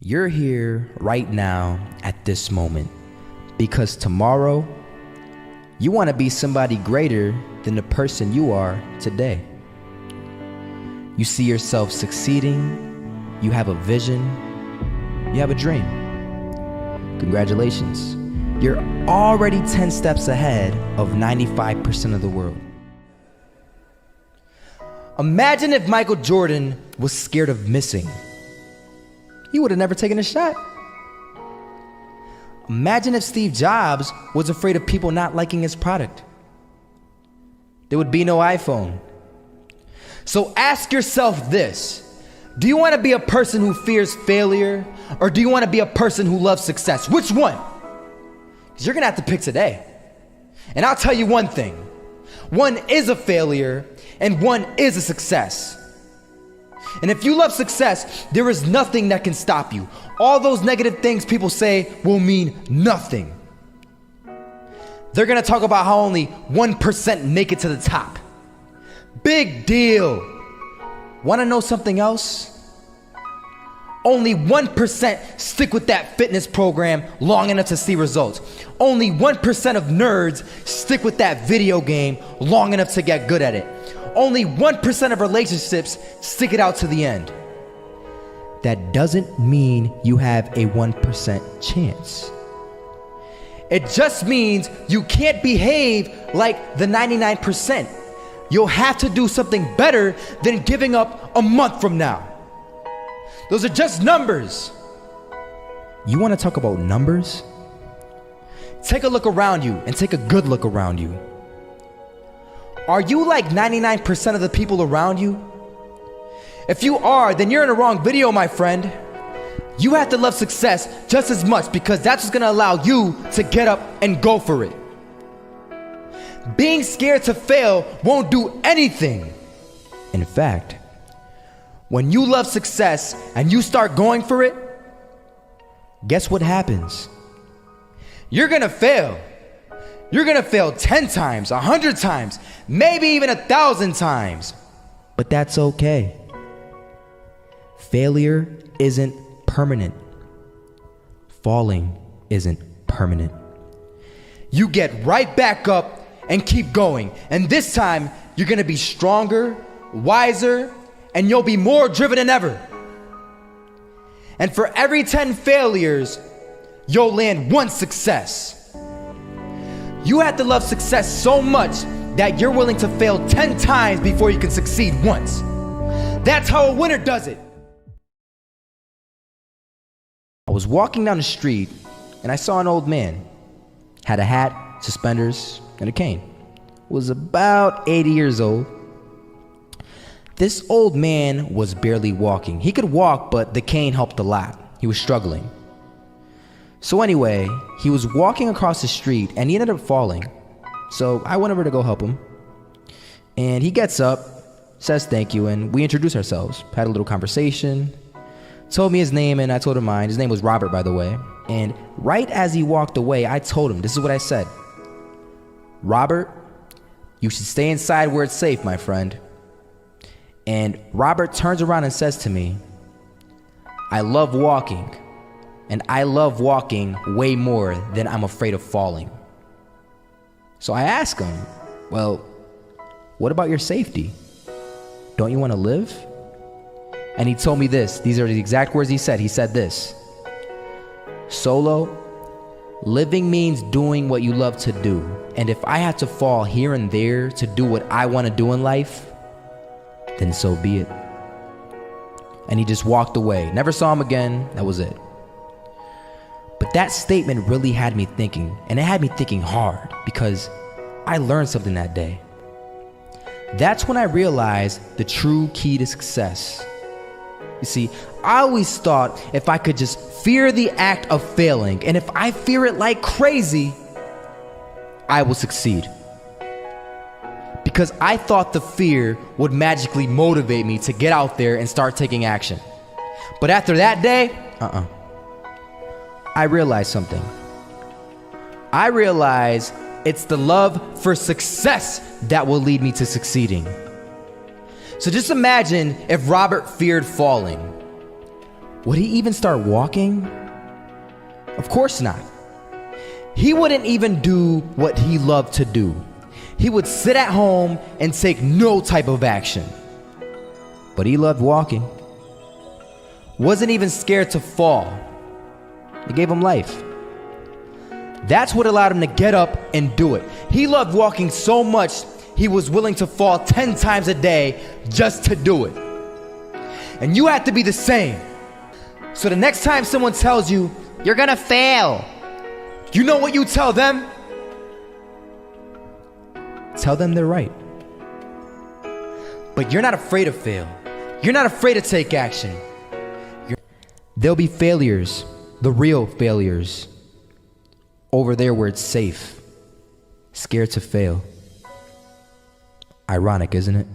You're here right now at this moment because tomorrow you want to be somebody greater than the person you are today. You see yourself succeeding, you have a vision, you have a dream. Congratulations. You're already 10 steps ahead of 95% of the world. Imagine if Michael Jordan was scared of missing. He would have never taken a shot. Imagine if Steve Jobs was afraid of people not liking his product. There would be no iPhone. So ask yourself this: do you want to be a person who fears failure, or do you want to be a person who loves success? Which one? Because you're going to have to pick today. And I'll tell you one thing: one is a failure and one is a success. And if you love success, there is nothing that can stop you. All those negative things people say will mean nothing. They're gonna talk about how only 1% make it to the top. Big deal. Wanna know something else? Only 1% stick with that fitness program long enough to see results. Only 1% of nerds stick with that video game long enough to get good at it. Only 1% of relationships stick it out to the end. That doesn't mean you have a 1% chance. It just means you can't behave like the 99%. You'll have to do something better than giving up a month from now. Those are just numbers. You want to talk about numbers? Take a look around you and take a good look around you. Are you like 99% of the people around you? If you are, then you're in the wrong video, my friend. You have to love success just as much because that's what's gonna allow you to get up and go for it. Being scared to fail won't do anything. In fact, when you love success and you start going for it, guess what happens? You're gonna fail. You're gonna fail 10 times, 100 times, maybe even 1,000 times. But that's okay. Failure isn't permanent. Falling isn't permanent. You get right back up and keep going. And this time, you're gonna be stronger, wiser, and you'll be more driven than ever. And for every 10 failures, you'll land one success. You have to love success so much that you're willing to fail 10 times before you can succeed once. That's how a winner does it. I was walking down the street and I saw an old man. Had a hat, suspenders, and a cane. Was about 80 years old. This old man was barely walking. He could walk, but the cane helped a lot. He was struggling. So anyway, he was walking across the street and he ended up falling. So I went over to go help him. And he gets up, says thank you, and we introduced ourselves. Had a little conversation. Told me his name and I told him mine. His name was Robert, by the way. And right as he walked away, I told him, this is what I said: Robert, you should stay inside where it's safe, my friend. And Robert turns around and says to me, I love walking. And I love walking way more than I'm afraid of falling. So I ask him, well, what about your safety? Don't you want to live? And he told me this. These are the exact words he said. He said this: Solo, living means doing what you love to do. And if I have to fall here and there to do what I want to do in life, then so be it. And he just walked away. Never saw him again. That was it. But that statement really had me thinking, and it had me thinking hard because I learned something that day. That's when I realized the true key to success. You see, I always thought if I could just fear the act of failing, and if I fear it like crazy, I will succeed. Because I thought the fear would magically motivate me to get out there and start taking action. But after that day, I realized something. I realized it's the love for success that will lead me to succeeding. So just imagine if Robert feared falling. would he even start walking? Of course not. He wouldn't even do what he loved to do. He would sit at home and take no type of action. But he loved walking. Wasn't even scared to fall. It gave him life. That's what allowed him to get up and do it. He loved walking so much, he was willing to fall 10 times a day just to do it. And you have to be the same. So the next time someone tells you, you're gonna fail, you know what you tell them? Tell them they're right. But you're not afraid to fail. You're not afraid to take action. There'll be failures, the real failures, over there where it's safe, scared to fail. Ironic, isn't it?